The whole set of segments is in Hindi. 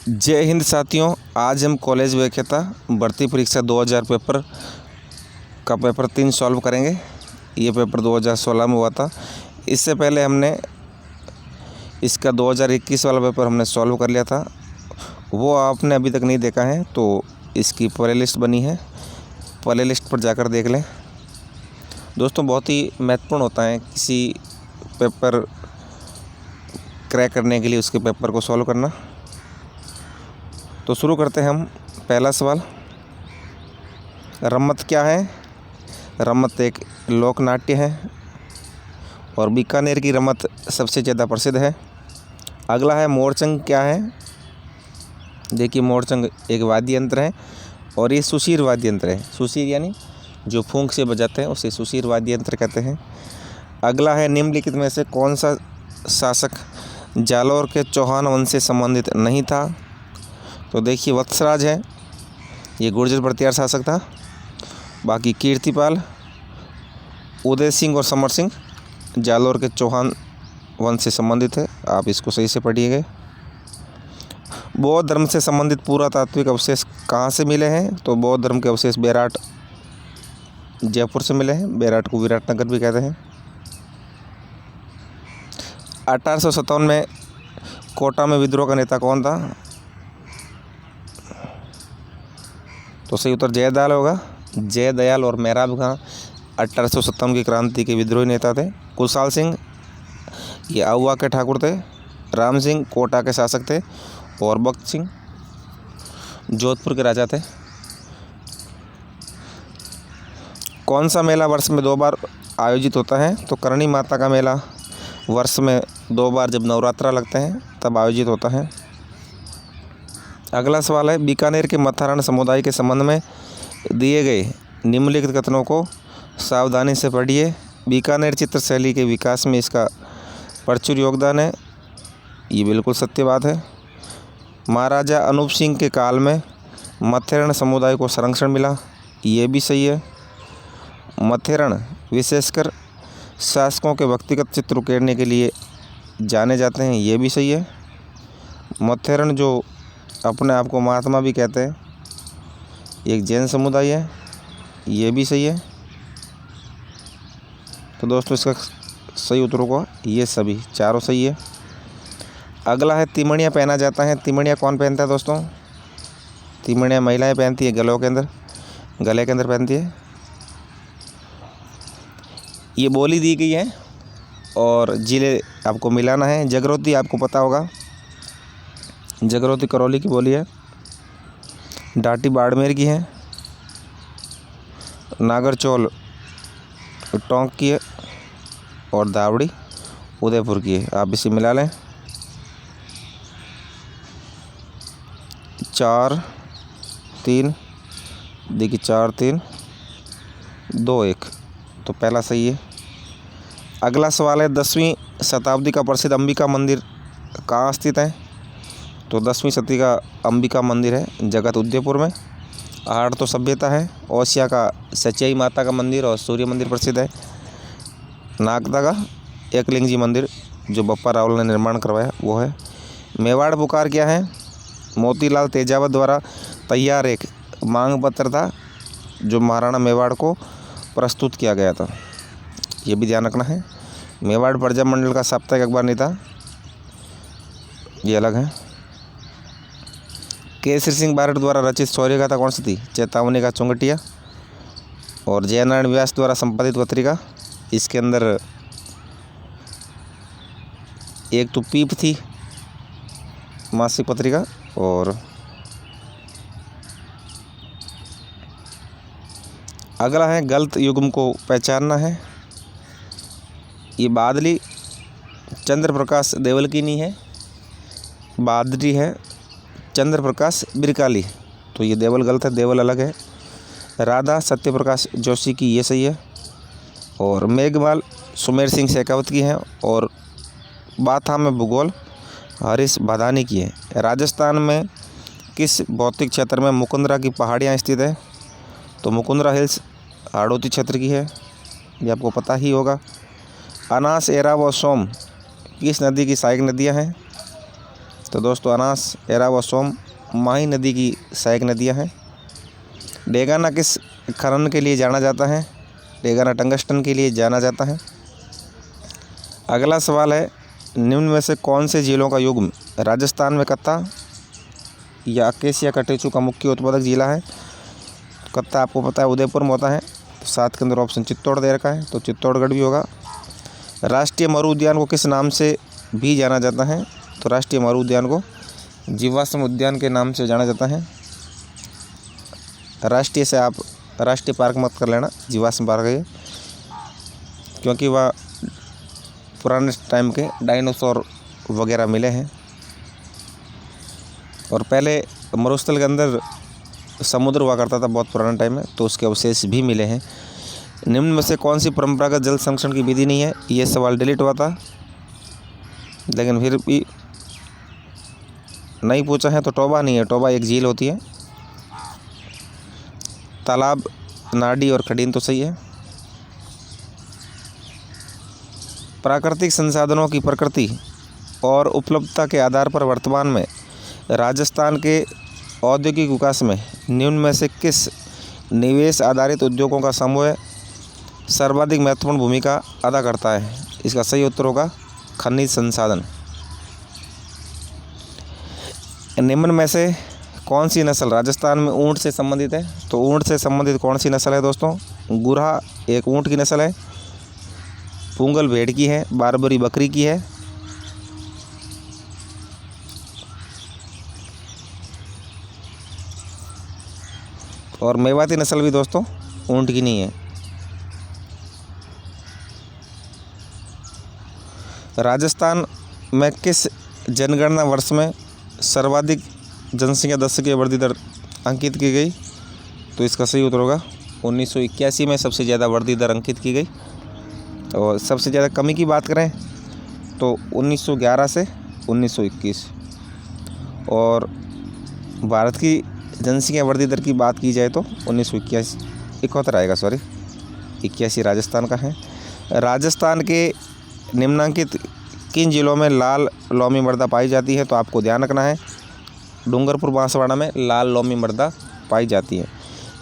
जय हिंद साथियों, आज हम कॉलेज व्याख्याता भर्ती परीक्षा 2000 पेपर का पेपर 3 सॉल्व करेंगे। ये पेपर 2016 में हुआ था। इससे पहले हमने इसका 2021 वाला पेपर हमने सॉल्व कर लिया था। वो आपने अभी तक नहीं देखा है तो इसकी प्ले लिस्ट बनी है, प्ले लिस्ट पर जाकर देख लें। दोस्तों, बहुत ही महत्वपूर्ण होता है किसी पेपर क्रैक करने के लिए उसके पेपर को सॉल्व करना। तो शुरू करते हैं हम। पहला सवाल, रम्मत क्या है? रम्मत एक लोक नाट्य है और बीकानेर की रम्मत सबसे ज़्यादा प्रसिद्ध है। अगला है, मोरचंग क्या है? देखिए, मोरचंग एक वाद्य यंत्र है और ये सुशीर वाद्य यंत्र है। सुशीर यानी जो फूंक से बजाते हैं उसे सुशीर वाद्य यंत्र कहते हैं। अगला है, निम्नलिखित में से कौन सा शासक जालौर के चौहान वंश से संबंधित नहीं था? तो देखिए, वत्सराज है, ये गुर्जर प्रतिहार शासक था। बाकी कीर्तिपाल, उदय सिंह और समर सिंह जालौर के चौहान वंश से संबंधित है। आप इसको सही से पढ़िएगा। बौद्ध धर्म से संबंधित पुरातात्विक अवशेष कहाँ से मिले हैं? तो बौद्ध धर्म के अवशेष बेराट जयपुर से मिले हैं। बेराट को विराटनगर भी कहते हैं। 1857 में कोटा में विद्रोह का नेता कौन था? तो सही उत्तर जयदयाल होगा। जयदयाल और मेहराब खां 1857 की क्रांति के विद्रोही नेता थे। कुशाल सिंह ये आउवा के ठाकुर थे। राम सिंह कोटा के शासक थे और बख्त सिंह जोधपुर के राजा थे। कौन सा मेला वर्ष में 2 बार आयोजित होता है? तो करणी माता का मेला वर्ष में 2 बार जब नवरात्रा लगते हैं तब आयोजित होता है। अगला सवाल है, बीकानेर के मथारण समुदाय के संबंध में दिए गए निम्नलिखित कथनों को सावधानी से पढ़िए। बीकानेर चित्रशैली के विकास में इसका प्रचुर योगदान है, ये बिल्कुल सत्य बात है। महाराजा अनूप सिंह के काल में मथेरण समुदाय को संरक्षण मिला, ये भी सही है। मथेरण विशेषकर शासकों के व्यक्तिगत चित्र उकेरने के लिए जाने जाते हैं, ये भी सही है। मथेरण जो अपने आप को महात्मा भी कहते हैं, एक जैन समुदाय है, ये भी सही है। तो दोस्तों, इसका सही उत्तर होगा ये सभी चारों सही है। अगला है, तिमणिया पहना जाता है। तिमणिया कौन पहनता है दोस्तों? तिमणिया महिलाएं पहनती है, गले के अंदर पहनती है। ये बोली दी गई है और जिले आपको मिलाना है। जगरोती आपको पता होगा, जगरोती करौली की बोली है। डाटी बाड़मेर की है। नागरचौल टोंक की है और दावड़ी उदयपुर की है। आप इसे मिला लें। 4 3 देखिए, 4 3 2 1, तो पहला सही है। अगला सवाल है, 10वीं शताब्दी का प्रसिद्ध अंबिका मंदिर कहाँ स्थित है? तो 10वीं शताब्दी का अंबिका मंदिर है जगत उदयपुर में। आहड़ तो सभ्यता है। ओसिया का सच्चाई माता का मंदिर और सूर्य मंदिर प्रसिद्ध है। नागदा का एकलिंग जी मंदिर जो बप्पा रावल ने निर्माण करवाया वो है। मेवाड़ पुकार क्या है? मोतीलाल तेजावत द्वारा तैयार एक मांग पत्र था जो महाराणा मेवाड़ को प्रस्तुत किया गया था, ये भी ध्यान रखना है। मेवाड़ प्रजा मंडल का साप्ताहिक अखबार नहीं था, ये अलग है। केसरी सिंह बारट द्वारा रचित शौर्य गाथा कौन सी थी? चेतावनी का चुंगटिया। और जयनारायण व्यास द्वारा संपादित पत्रिका, इसके अंदर एक तो पीप थी मासिक पत्रिका, और अगला है, गलत युग्म को पहचानना है। ये बादली चंद्र प्रकाश देवल की नहीं है, बादली है चंद्र प्रकाश बिरकाली, तो ये देवल गलत है, देवल अलग है। राधा सत्यप्रकाश जोशी की, ये सही है। और मेघमाल सुमेर सिंह शेखावत की है। और बाथा में भूगोल हरीश भादानी की है। राजस्थान में किस भौतिक क्षेत्र में मुकुंदरा की पहाड़ियाँ स्थित है? तो मुकुंदरा हिल्स हाड़ौती क्षेत्र की है, ये आपको पता ही होगा। अनास, एरा व सोम किस नदी की सहायक नदियाँ हैं? तो दोस्तों अनास, एरा व सोम माही नदी की सहायक नदियाँ हैं। डेगाना किस खनन के लिए जाना जाता है? डेगाना टंगस्टन के लिए जाना जाता है। अगला सवाल है, निम्न में से कौन से झीलों का युग्म राजस्थान में कत्ता या अकेसिया कटेचू का मुख्य उत्पादक जिला है? कत्ता आपको पता है उदयपुर में होता है। तो 7 के अंदर ऑप्शन चित्तौड़ दे रखा है, तो चित्तौड़गढ़ भी होगा। राष्ट्रीय मरु उद्यान को किस नाम से भी जाना जाता है? तो राष्ट्रीय मरु उद्यान को जीवाश्म उद्यान के नाम से जाना जाता है। राष्ट्रीय से आप राष्ट्रीय पार्क मत कर लेना, जीवाश्म पार्क है ये, क्योंकि वह पुराने टाइम के डायनासोर वगैरह मिले हैं। और पहले मरुस्थल के अंदर समुद्र हुआ करता था बहुत पुराने टाइम में, तो उसके अवशेष भी मिले हैं। निम्न में से कौन सी परंपरागत जल संरक्षण की विधि नहीं है? ये सवाल डिलीट हुआ था, लेकिन फिर भी नहीं पूछा है। तो टोबा नहीं है, टोबा एक झील होती है। तालाब, नाडी और खडीन तो सही है। प्राकृतिक संसाधनों की प्रकृति और उपलब्धता के आधार पर वर्तमान में राजस्थान के औद्योगिक विकास में निम्न में से किस निवेश आधारित उद्योगों का समूह सर्वाधिक महत्वपूर्ण भूमिका अदा करता है? इसका सही उत्तर होगा खनिज संसाधन। निम्न में से कौन सी नस्ल राजस्थान में ऊंट से संबंधित है? तो ऊंट से संबंधित कौन सी नस्ल है दोस्तों? गुरहा एक ऊंट की नस्ल है, पूंगल भेड़ की है, बारबरी बकरी की है, और मेवाती नस्ल भी दोस्तों ऊंट की नहीं है। राजस्थान में किस जनगणना वर्ष में सर्वाधिक जनसंख्या दशकीय वृद्धि दर अंकित की गई? तो इसका सही उत्तर होगा 1981 में सबसे ज़्यादा वृद्धि दर अंकित की गई। और सबसे ज़्यादा कमी की बात करें तो 1911 से 1921। और भारत की जनसंख्या वृद्धि दर की बात की जाए तो 1971 आएगा, 81 राजस्थान का है। राजस्थान के निम्नलिखित किन जिलों में लाल लोमी मृदा पाई जाती है? तो आपको ध्यान रखना है, डूंगरपुर बांसवाड़ा में लाल लोमी मृदा पाई जाती है।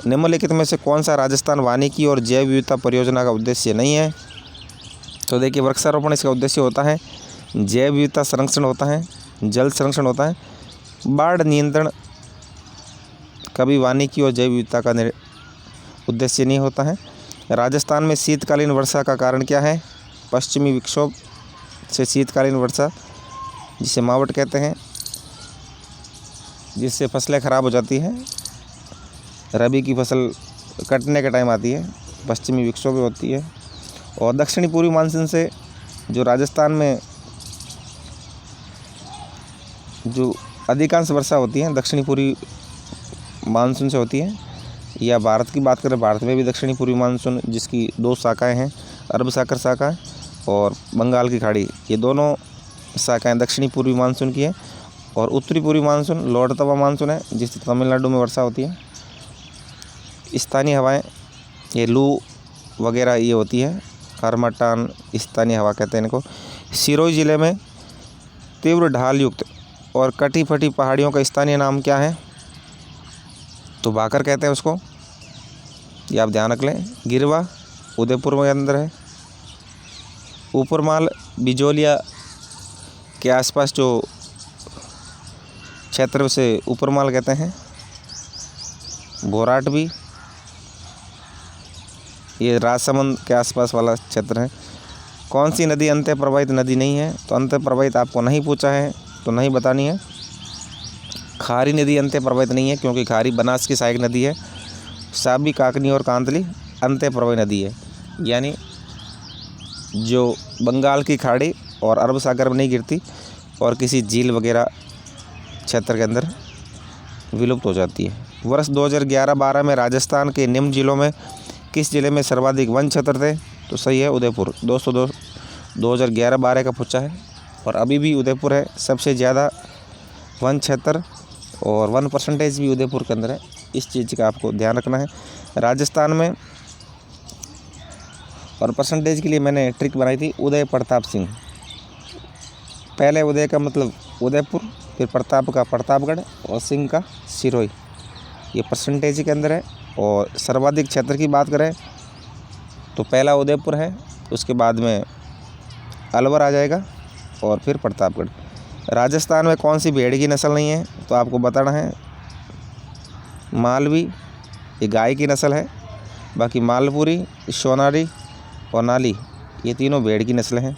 निम्नलिखित में से कौन सा राजस्थान वानिकी और जैव विविधता परियोजना का उद्देश्य नहीं है? तो देखिए, वृक्षारोपण इसका उद्देश्य होता है, जैव विविधता संरक्षण होता है, जल संरक्षण होता है, बाढ़ नियंत्रण कभी वानिकी और जैव विविधता का उद्देश्य नहीं होता है। राजस्थान में शीतकालीन वर्षा का कारण क्या है? पश्चिमी विक्षोभ से शीतकालीन वर्षा, जिसे मावट कहते हैं, जिससे फसलें ख़राब हो जाती हैं। रबी की फसल कटने के टाइम आती है, पश्चिमी विक्षोभ होती है। और दक्षिणी पूर्वी मानसून से जो राजस्थान में जो अधिकांश वर्षा होती है दक्षिणी पूर्वी मानसून से होती है। या भारत की बात करें, भारत में भी दक्षिणी पूर्वी मानसून, जिसकी 2 शाखाएं हैं, अरब सागर शाखा और बंगाल की खाड़ी, ये दोनों शाखाएं दक्षिणी पूर्वी मानसून की है। और उत्तरी पूर्वी मानसून लोअर तवा मानसून है, जिससे तमिलनाडु में वर्षा होती है। स्थानीय हवाएं, ये लू वगैरह ये होती है, हरमटान स्थानीय हवा कहते हैं इनको। सिरोही ज़िले में तीव्र ढाल युक्त और कटी फटी पहाड़ियों का स्थानीय नाम क्या है? तो भाकर कहते हैं उसको, ये आप ध्यान रख लें। गिरवा उदयपुर में अंदर है। ऊपरमाल बिजोलिया के आसपास जो क्षेत्र से ऊपरमाल कहते हैं। बोराट भी ये राजसमंद के आसपास वाला क्षेत्र है। कौन सी नदी अंतः प्रवाहित नदी नहीं है? तो अंतः प्रवाहित आपको नहीं पूछा है तो नहीं बतानी है। खारी नदी अंतः प्रवाहित नहीं है, क्योंकि खारी बनास की सहायक नदी है। साबी, काकनी और कांतली अंतः प्रवाहित नदी है, यानी जो बंगाल की खाड़ी और अरब सागर में नहीं गिरती और किसी झील वगैरह क्षेत्र के अंदर विलुप्त हो जाती है। वर्ष 2011-12 में राजस्थान के निम्न जिलों में किस जिले में सर्वाधिक वन क्षेत्र थे? तो सही है उदयपुर। 2011-12 का पूछा है और अभी भी उदयपुर है सबसे ज़्यादा वन क्षेत्र, और 1% भी उदयपुर के अंदर है। इस चीज़ का आपको ध्यान रखना है राजस्थान में। और परसेंटेज के लिए मैंने ट्रिक बनाई थी, उदय प्रताप सिंह। पहले उदय का मतलब उदयपुर, फिर प्रताप का प्रतापगढ़ और सिंह का सिरोही। ये परसेंटेज के अंदर है। और सर्वाधिक क्षेत्र की बात करें तो पहला उदयपुर है, उसके बाद में अलवर आ जाएगा और फिर प्रतापगढ़। राजस्थान में कौन सी भेड़ की नस्ल नहीं है तो आपको बताना है मालवी, ये गाय की नस्ल है। बाकी मालपुरी, सोनारी और नाली, ये तीनों भेड़ की नस्लें हैं।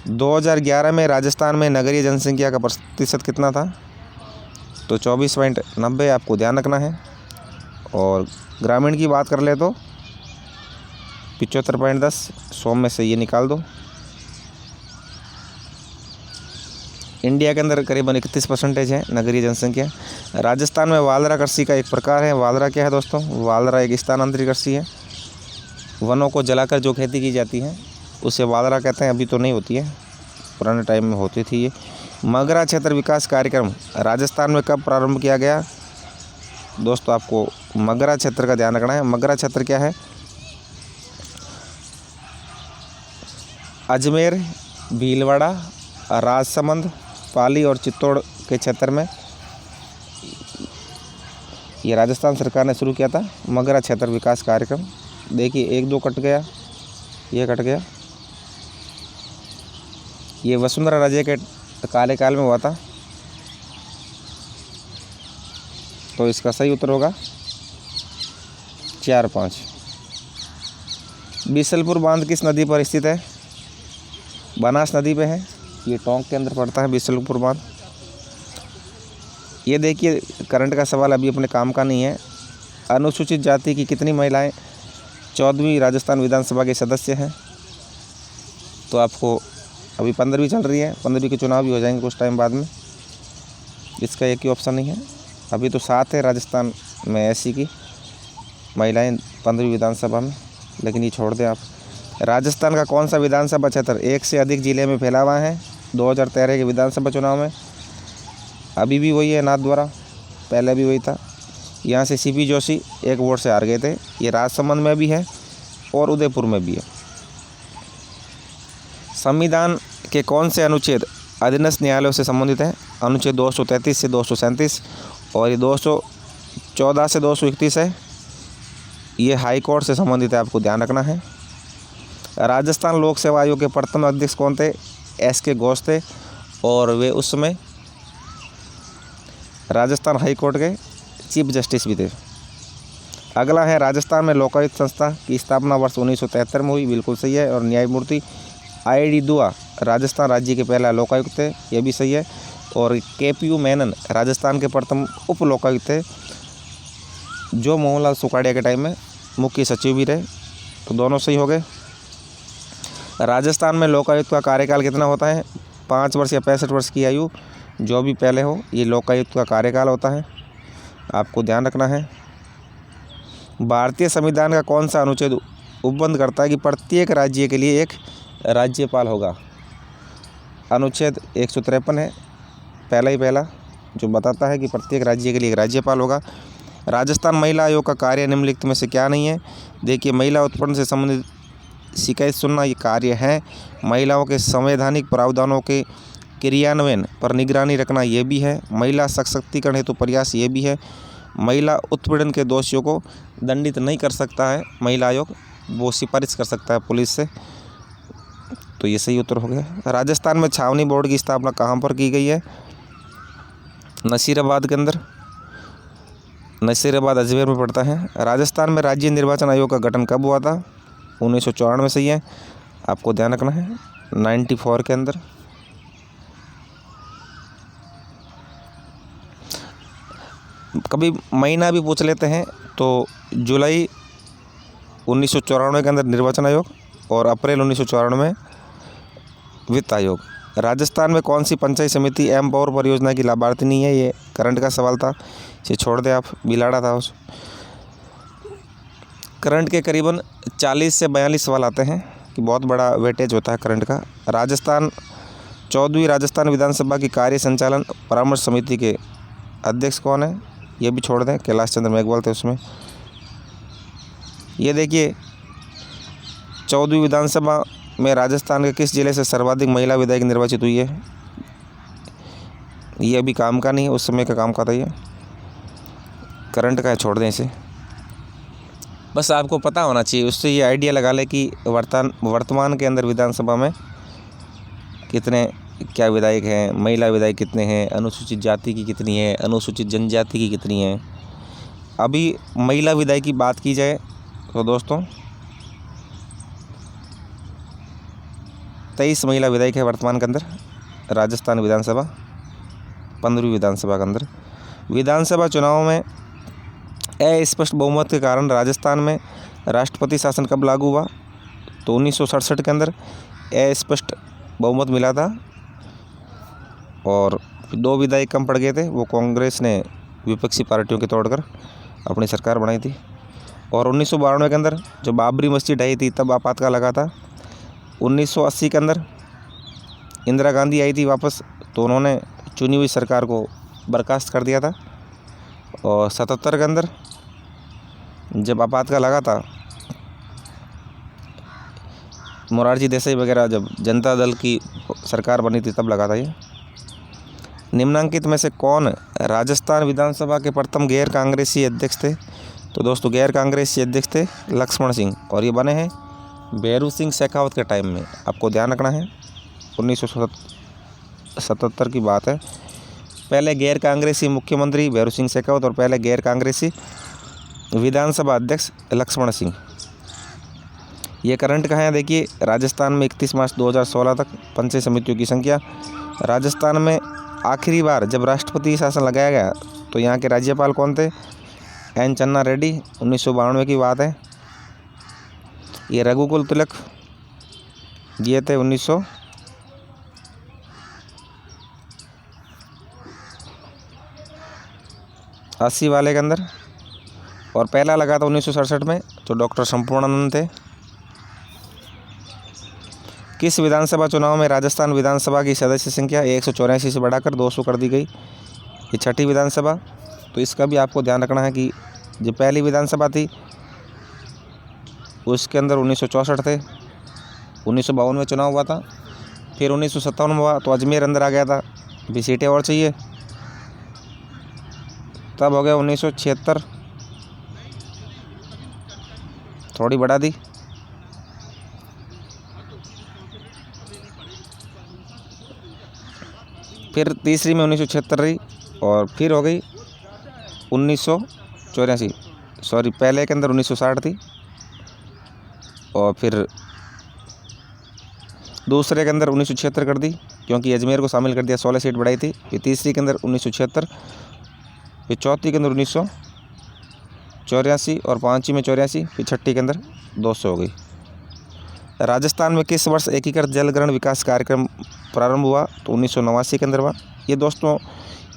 2011 में राजस्थान में नगरीय जनसंख्या का प्रतिशत कितना था तो 24.90 आपको ध्यान रखना है। और ग्रामीण की बात कर ले तो 75.10, 100 में से ये निकाल दो। इंडिया के अंदर करीबन 31% है नगरीय जनसंख्या। राजस्थान में वालरा कृषि का एक प्रकार है। वालरा क्या है दोस्तों? वालरा एक स्थानांतरित कृषि है। वनों को जलाकर जो खेती की जाती है उसे वालरा कहते हैं। अभी तो नहीं होती है, पुराने टाइम में होती थी ये। मगरा क्षेत्र विकास कार्यक्रम राजस्थान में कब प्रारंभ किया गया दोस्तों? आपको मगरा क्षेत्र का ध्यान रखना है। मगरा क्षेत्र क्या है? अजमेर, भीलवाड़ा, राजसमंद, पाली और चित्तौड़ के क्षेत्र में ये राजस्थान सरकार ने शुरू किया था मगरा क्षेत्र विकास कार्यक्रम। देखिए 1-2 कट गया, ये कट गया। ये वसुंधरा राजे के कार्यकाल में हुआ था। तो इसका सही उत्तर होगा 4-5। बीसलपुर बांध किस नदी पर स्थित है? बनास नदी पे है। ये टोंक के अंदर पड़ता है बीसलपुर बांध। ये देखिए करंट का सवाल अभी अपने काम का नहीं है। अनुसूचित जाति की कितनी महिलाएं 14वीं राजस्थान विधानसभा के सदस्य हैं? तो आपको अभी 15वीं चल रही है, 15वीं के चुनाव भी हो जाएंगे कुछ टाइम बाद में। इसका एक ही ऑप्शन नहीं है। अभी तो 7 है राजस्थान में ऐसी की महिलाएं 15वीं विधानसभा में, लेकिन ये छोड़ दें आप। राजस्थान का कौन सा विधानसभा क्षेत्र एक से अधिक जिले में फैला हुआ है? 2013 के विधानसभा चुनाव में अभी भी वही है नाथद्वारा, पहले भी वही था। यहाँ से सीपी जोशी 1 वोट से हार गए थे। ये राजसमंद में भी है और उदयपुर में भी है। संविधान के कौन से अनुच्छेद अधीनस्थ न्यायालयों से संबंधित है? अनुच्छेद 233 से 237 और ये 214 से 231 है। ये हाई कोर्ट से संबंधित है, आपको ध्यान रखना है। राजस्थान लोक सेवा आयोग के प्रथम अध्यक्ष कौन थे? SK घोष थे और वे उस समय राजस्थान हाई कोर्ट के चीफ जस्टिस भी थे। अगला है राजस्थान में लोकायुक्त संस्था की स्थापना वर्ष 1973 में हुई, बिल्कुल सही है। और न्यायमूर्ति IID दुआ राजस्थान राज्य के पहला लोकायुक्त थे, यह भी सही है। और KPU मेनन राजस्थान के प्रथम उप लोकायुक्त थे, जो मोहनलाल सुखाड़िया के टाइम में मुख्य सचिव भी रहे। तो दोनों सही हो गए। राजस्थान में लोकायुक्त का कार्यकाल कितना होता है? 5 वर्ष या 65 वर्ष की आयु, जो भी पहले हो, ये लोकायुक्त का कार्यकाल होता है, आपको ध्यान रखना है। भारतीय संविधान का कौन सा अनुच्छेद उपबंध करता है कि प्रत्येक राज्य के लिए एक राज्यपाल होगा? अनुच्छेद 153 है, पहला ही पहला, जो बताता है कि प्रत्येक राज्य के लिए एक राज्यपाल होगा। राजस्थान महिला आयोग का कार्य निम्नलिखित में से क्या नहीं है? देखिए महिला उत्पीड़न से संबंधित शिकायत सुनना ये कार्य है। महिलाओं के संवैधानिक प्रावधानों के क्रियान्वयन पर निगरानी रखना ये भी है। महिला सशक्तिकरण हेतु प्रयास ये भी है। महिला उत्पीड़न के दोषियों को दंडित नहीं कर सकता है महिला आयोग, वो सिफारिश कर सकता है पुलिस से। तो ये सही उत्तर हो गया। राजस्थान में छावनी बोर्ड की स्थापना कहाँ पर की गई है? नसीराबाद के अंदर। नसीराबाद अजमेर में पड़ता है। राजस्थान में राज्य निर्वाचन आयोग का गठन कब हुआ था? 1954 में, सही है, आपको ध्यान रखना है। 94 के अंदर। कभी महीना भी पूछ लेते हैं तो जुलाई 1994 के अंदर निर्वाचन आयोग और अप्रैल 1994 में वित्त आयोग। राजस्थान में कौन सी पंचायत समिति एम पावर परियोजना की लाभार्थी नहीं है? ये करंट का सवाल था, इसे छोड़ दे आप, बिलाड़ा था उस। करंट के करीबन 40 से 42 सवाल आते हैं कि बहुत बड़ा वेटेज होता है करंट का। राजस्थान 14वीं राजस्थान विधानसभा की कार्य संचालन परामर्श समिति के अध्यक्ष कौन है? ये भी छोड़ दें, कैलाश चंद्र मेघवाल थे उसमें। ये देखिए 14वीं विधानसभा में राजस्थान के किस जिले से सर्वाधिक महिला विधायक निर्वाचित हुई है? ये अभी काम का नहीं है, उस समय का काम का था। ये करंट का है, छोड़ दें इसे। बस आपको पता होना चाहिए, उससे ये आइडिया लगा ले कि वर्तमान के अंदर विधानसभा में कितने क्या विधायक हैं, महिला विधायक कितने हैं, अनुसूचित जाति की कितनी है, अनुसूचित जनजाति की कितनी है। अभी महिला विधायक की बात की जाए तो दोस्तों 23 महिला विधायक है वर्तमान के अंदर राजस्थान विधानसभा 15वीं विधानसभा के अंदर। विधानसभा चुनाव में अस्पष्ट बहुमत के कारण राजस्थान में राष्ट्रपति शासन कब लागू हुआ? तो 1967 के अंदर अस्पष्ट बहुमत मिला था और 2 विधायक कम पड़ गए थे। वो कांग्रेस ने विपक्षी पार्टियों के तोड़कर अपनी सरकार बनाई थी। और 1992 के अंदर जो बाबरी मस्जिद ढही थी तब आपातकाल लगा था। 1980 के अंदर इंदिरा गांधी आई थी वापस, तो उन्होंने चुनी हुई सरकार को बर्खास्त कर दिया था। और 77 के अंदर जब आपातकाल लगा था, मोरारजी देसाई वगैरह जब जनता दल की सरकार बनी थी तब लगा था ये। निम्नांकित में से कौन राजस्थान विधानसभा के प्रथम गैर कांग्रेसी अध्यक्ष थे? तो दोस्तों गैर कांग्रेसी अध्यक्ष थे लक्ष्मण सिंह, और ये बने हैं भैरू सिंह शेखावत के टाइम में। आपको ध्यान रखना है 1977 की बात है। पहले गैर कांग्रेसी मुख्यमंत्री भैरू सिंह शेखावत और पहले गैर कांग्रेसी विधानसभा अध्यक्ष लक्ष्मण सिंह। ये करंट कहाँ है देखिए, राजस्थान में 31 मार्च 2016 तक पंचायत समितियों की संख्या। राजस्थान में आखिरी बार जब राष्ट्रपति शासन लगाया गया तो यहाँ के राज्यपाल कौन थे? एन चन्ना रेड्डी, 1992 की बात है। ये रघुकुल तिलक दिए थे 1980 वाले के अंदर। और पहला लगा था 1967 में, जो डॉक्टर संपूर्णानंद थे। किस विधानसभा चुनाव में राजस्थान विधानसभा की सदस्य संख्या 184 से बढ़ाकर 200 कर दी गई? ये 6ठी विधानसभा। तो इसका भी आपको ध्यान रखना है कि जो पहली विधानसभा थी उसके अंदर 1964 थे, 1952 में चुनाव हुआ था, फिर 1957 में हुआ तो अजमेर अंदर आ गया था, भी सीटें और चाहिए, तब हो गया 1976, थोड़ी बढ़ा दी। फिर तीसरी में 1976 रही और फिर हो गई 1984, सॉरी पहले के अंदर 1960 थी और फिर दूसरे के अंदर 1976 कर दी क्योंकि अजमेर को शामिल कर दिया, 16 सीट बढ़ाई थी। फिर तीसरी के अंदर 1976, फिर चौथी के अंदर 1984 और पाँचवीं में 84, फिर छठी के अंदर 200 हो गई। राजस्थान में किस वर्ष एकीकृत जल ग्रहण विकास कार्यक्रम प्रारंभ हुआ? तो 1989 के अंदर हुआ। ये दोस्तों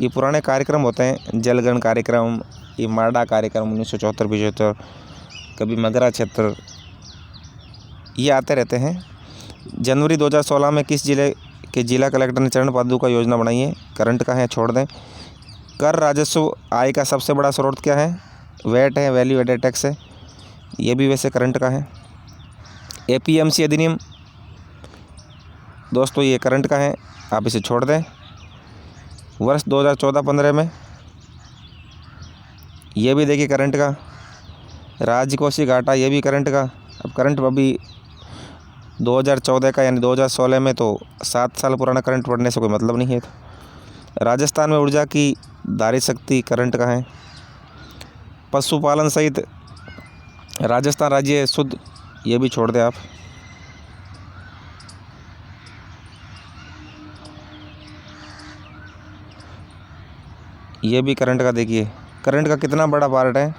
ये पुराने कार्यक्रम होते हैं, जल ग्रहण कार्यक्रम, ये माडा कार्यक्रम 1974-75, कभी मगरा क्षेत्र, ये आते रहते हैं। जनवरी 2016 में किस जिले के जिला कलेक्टर ने चरण पादुका योजना बनाई है? करंट का है, छोड़ दें। कर राजस्व आय का सबसे बड़ा स्रोत क्या है? वैट है, वैल्यू एडेड टैक्स है, ये भी वैसे करंट का है। एपीएमसी अधिनियम दोस्तों ये करंट का है, आप इसे छोड़ दें। वर्ष 2014-15 में ये भी देखिए करंट का। राजकोषीय घाटा ये भी करंट का। अब करंट अभी 2014 का यानी 2016 में तो 7 साल पुराना करंट पढ़ने से कोई मतलब नहीं है। राजस्थान में ऊर्जा की धारित शक्ति करंट का है। पशुपालन सहित राजस्थान राज्य शुद्ध, ये भी छोड़ दें आप। ये भी करंट का देखिए, करंट का कितना बड़ा पार्ट है,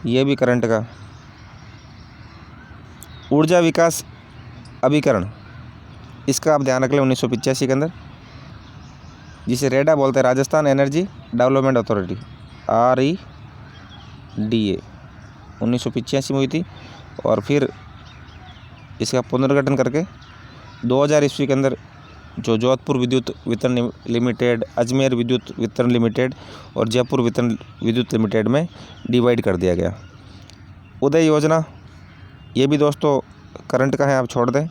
ये भी करंट का। ऊर्जा विकास अभिकरण, इसका आप ध्यान रख लें 1985 के अंदर, जिसे रेडा बोलते हैं, Rajasthan energy development authority, REDA, 1985 में हुई थी। और फिर इसका पुनर्गठन करके 2000 ईस्वी के अंदर जो जोधपुर विद्युत वितरण लिमिटेड, अजमेर विद्युत वितरण लिमिटेड और जयपुर वितरण विद्युत लिमिटेड में डिवाइड कर दिया गया। उदय योजना ये भी दोस्तों करंट का है, आप छोड़ दें।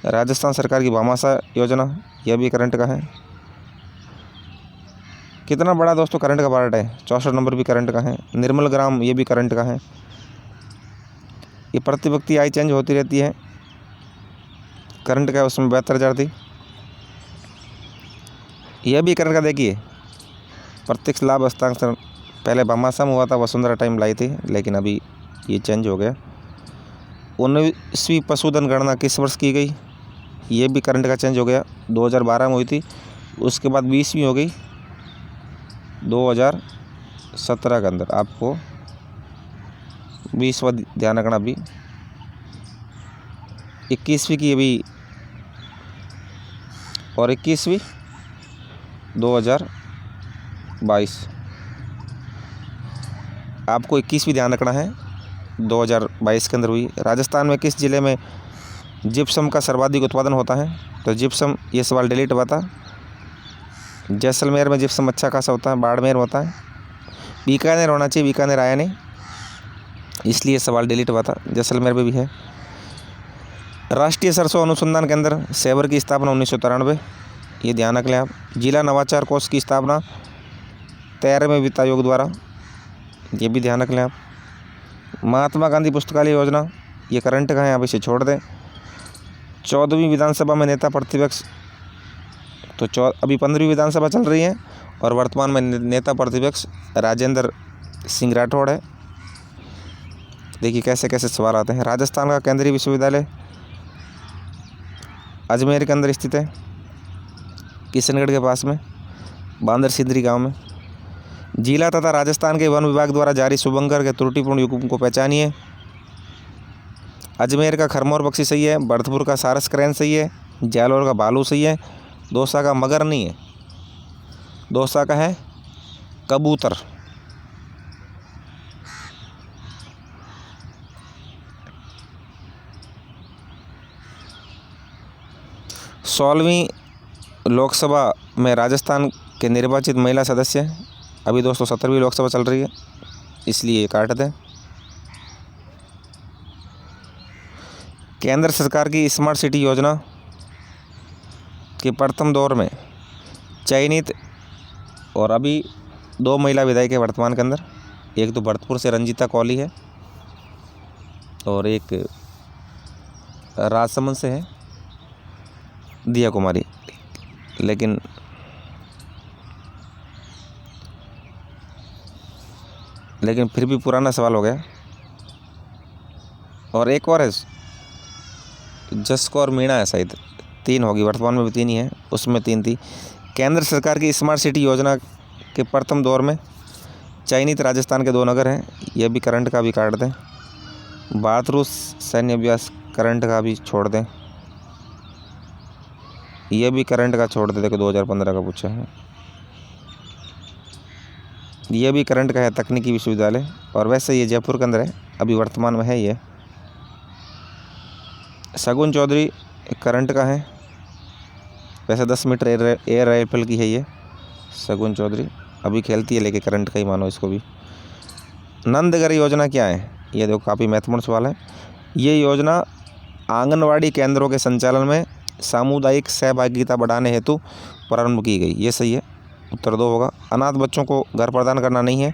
राजस्थान सरकार की भामाशाह योजना, यह भी करंट का है। कितना बड़ा दोस्तों करंट का पार्ट है, 64 नंबर भी करंट का है। निर्मल ग्राम ये भी करंट का है। ये प्रति व्यक्ति आय चेंज होती रहती है, करंट का है उसमें 72,000 थी। यह भी करंट का देखिए, प्रत्यक्ष लाभ हस्तांतरण पहले भामाशाह हुआ था, वसुंधरा टाइम लाई थी, लेकिन अभी ये चेंज हो गया। 19वीं पशुधन गणना किस वर्ष की गई, ये भी करंट का चेंज हो गया, 2012 में हुई थी। उसके बाद 20वीं हो गई 2017 के अंदर। आपको 20वां ध्यान रखना। अभी 21वीं की अभी, और 21वीं 2022। आपको 21वीं ध्यान रखना है, 2022 के अंदर हुई। राजस्थान में किस जिले में जिप्सम का सर्वाधिक उत्पादन होता है, तो जिप्सम, ये सवाल डिलीट हुआ था। जैसलमेर में जिप्सम अच्छा खासा होता है, बाड़मेर होता है। बीकानेर होना चाहिए, बीकानेर आया नहीं, इसलिए सवाल डिलीट हुआ था। जैसलमेर में भी है। राष्ट्रीय सरसों अनुसंधान केंद्र सेवर की स्थापना 1993, ये ध्यान रख लें आप। जिला नवाचार कोष की स्थापना 13वें वित्त आयोग द्वारा, ये भी ध्यान रख लें आप। महात्मा गांधी पुस्तकालय योजना, ये करंट का है, आप इसे छोड़ दें। 14वीं विधानसभा में नेता प्रतिपक्ष, तो अभी 15वीं विधानसभा चल रही है और वर्तमान में नेता प्रतिपक्ष राजेंद्र सिंह राठौड़ है। देखिए कैसे कैसे सवाल आते हैं। राजस्थान का केंद्रीय विश्वविद्यालय अजमेर के अंदर स्थित है, किशनगढ़ के पास में, बांदर सिंदरी गांव में। जिला तथा राजस्थान के वन विभाग द्वारा जारी शुभंकर के त्रुटिपूर्ण युग्म को पहचानिए। अजमेर का खरमोर पक्षी सही है, भरतपुर का सारस क्रैन सही है, जालौर का भालू सही है, दौसा का मगर नहीं है, दौसा का है कबूतर। सोलहवीं लोकसभा में राजस्थान के निर्वाचित महिला सदस्य, अभी दोस्तों 17वीं लोकसभा चल रही है, इसलिए काट दें। केंद्र सरकार की स्मार्ट सिटी योजना के प्रथम दौर में चयनित, और अभी 2 महिला विधायक है वर्तमान के अंदर। एक तो भरतपुर से रंजीता कौली है और एक राजसमंद से है दिया कुमारी। लेकिन फिर भी पुराना सवाल हो गया। और एक और है जसको और मीणा है, शायद 3 होगी, वर्तमान में भी 3 ही है, उसमें 3 थी। केंद्र सरकार की स्मार्ट सिटी योजना के प्रथम दौर में चयनित राजस्थान के 2 नगर हैं, यह भी करंट का भी काट दें। भारत रूस सैन्य अभ्यास करंट का भी छोड़ दें, यह भी करंट का छोड़ देते कि 2015 का पूछा है। यह भी करंट का है, तकनीकी विश्वविद्यालय, और वैसे ये जयपुर के अंदर है, अभी वर्तमान में है। ये शगुन चौधरी करंट का है, वैसे 10 मीटर एयर राइफल की है ये शगुन चौधरी, अभी खेलती है, लेकिन करंट का ही मानो इसको भी। नंदघर योजना क्या है, ये देखो काफ़ी महत्वपूर्ण सवाल है। ये योजना आंगनवाड़ी केंद्रों के संचालन में सामुदायिक सहभागिता बढ़ाने हेतु प्रारंभ की गई, ये सही है, उत्तर 2 होगा। अनाथ बच्चों को घर प्रदान करना नहीं है,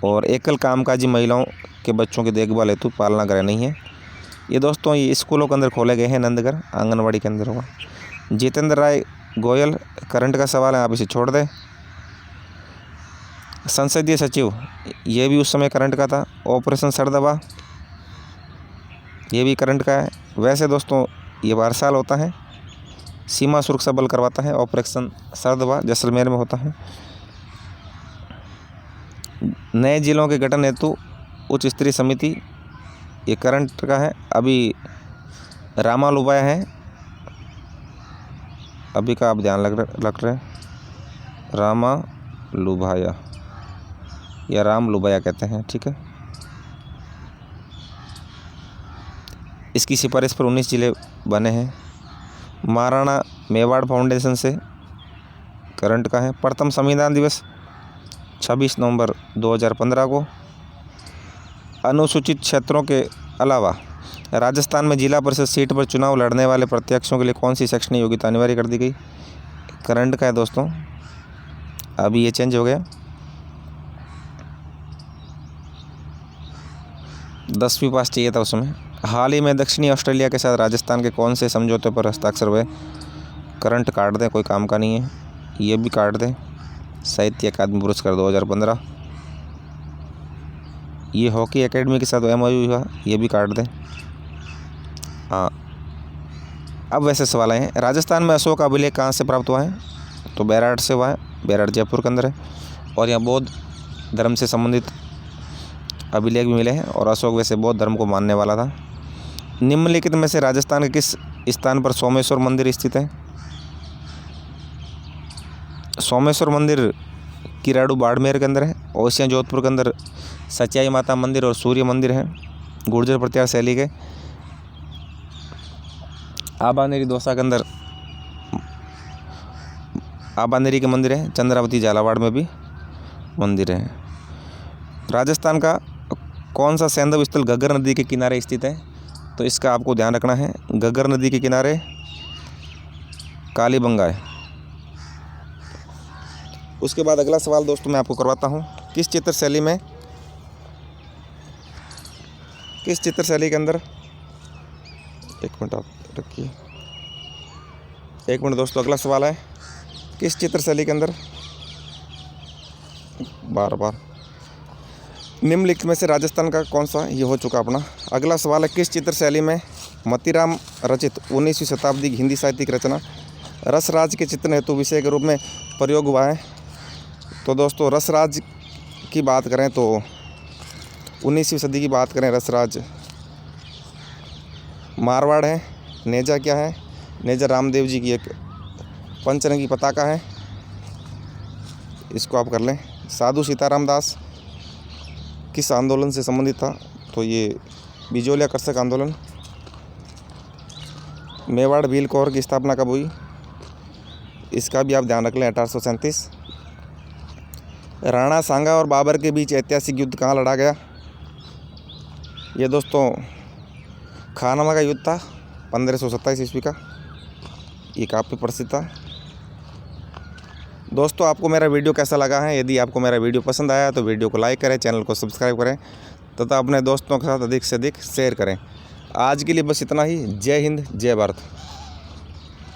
और एकल कामकाजी महिलाओं के बच्चों की देखभाल हेतु पालना गृह नहीं है। ये दोस्तों ये स्कूलों के अंदर खोले गए हैं नंदघर, आंगनवाड़ी केंद्र होगा। जितेंद्र राय गोयल करंट का सवाल है, आप इसे छोड़ दें। संसदीय सचिव, ये भी उस समय करंट का था। ऑपरेशन सरदबा, ये भी करंट का है। वैसे दोस्तों ये हर साल होता है, सीमा सुरक्षा बल करवाता है ऑपरेशन सरदबा, जैसलमेर में होता है। नए जिलों के गठन हेतु उच्च स्तरीय समिति, ये करंट का है, अभी रामा लुबाया है, अभी का आप ध्यान रख रहे हैं, रामा लुभाया या राम लुबाया कहते हैं, ठीक है। इसकी सिफारिश पर 19 जिले बने हैं। महाराणा मेवाड़ फाउंडेशन से करंट का है। प्रथम संविधान दिवस 26 नवंबर 2015 को। अनुसूचित क्षेत्रों के अलावा राजस्थान में जिला परिषद सीट पर चुनाव लड़ने वाले प्रत्याशियों के लिए कौन सी शैक्षणिक योग्यता अनिवार्य कर दी गई, करंट का है दोस्तों। अभी ये चेंज हो गया। 10वीं पास चाहिए था उसमें। हाल ही में दक्षिणी ऑस्ट्रेलिया के साथ राजस्थान के कौन से समझौते पर हस्ताक्षर हुए? करंट काट दें, कोई काम का नहीं है। ये भी काट दें। साहित्य अकादमी पुरस्कार 2015। ये हॉकी एकेडमी के साथ MOU हुआ, ये भी काट दें। हाँ, अब वैसे सवाल हैं, राजस्थान में अशोक अभिलेख कहाँ से प्राप्त हुआ है? तो बैराट से हुआ है। बैराट जयपुर के अंदर है। और यहाँ बौद्ध धर्म से संबंधित अभिलेख भी मिले हैं। और अशोक वैसे बौद्ध धर्म को मानने वाला था। निम्नलिखित में से राजस्थान के किस स्थान पर सोमेश्वर मंदिर स्थित है? सोमेश्वर मंदिर किराड़ू बाड़मेर के अंदर है। ओसियां जोधपुर के अंदर सच्चाई माता मंदिर और सूर्य मंदिर है गुर्जर प्रत्यार शैली के। आबानेरी दौसा के अंदर आबानेरी के मंदिर है। चंद्रावती झालावाड़ में भी मंदिर है। राजस्थान का कौन सा सैंधव स्थल घग्गर नदी के किनारे स्थित है? तो इसका आपको ध्यान रखना है, घग्गर नदी के किनारे कालीबंगा है। उसके बाद अगला सवाल दोस्तों मैं आपको करवाता हूँ, किस चित्रशैली के अंदर, एक मिनट आप रखिए, एक मिनट दोस्तों, अगला सवाल है, किस चित्रशैली के अंदर, बार निम्नलिखित में से राजस्थान का कौन सा, ये हो चुका अपना। अगला सवाल है, किस चित्रशैली में मतीराम रचित 19वीं शताब्दी की हिंदी साहित्यिक रचना रसराज के चित्रण हेतु विषय के रूप में प्रयोग हुआ है? तो दोस्तों रसराज की बात करें तो 19वीं सदी की बात करें, रसराज मारवाड़ है। नेजा क्या है? नेजा रामदेव जी की एक पंचरंगी पताका है, इसको आप कर लें। साधु सीताराम दास किस आंदोलन से संबंधित था? तो ये बिजोलिया कर्षक आंदोलन। मेवाड़ भील कौर की स्थापना कब हुई? इसका भी आप ध्यान रख लें, 1837। राणा सांगा और बाबर के बीच ऐतिहासिक युद्ध कहाँ लड़ा गया? ये दोस्तों खानवा का युद्ध था 1527 ईस्वी का, ये काफ़ी प्रसिद्ध था। दोस्तों आपको मेरा वीडियो कैसा लगा है? यदि आपको मेरा वीडियो पसंद आया तो वीडियो को लाइक करें, चैनल को सब्सक्राइब करें तथा अपने दोस्तों के साथ अधिक से अधिक शेयर करें। आज के लिए बस इतना ही। जय हिंद, जय भारत।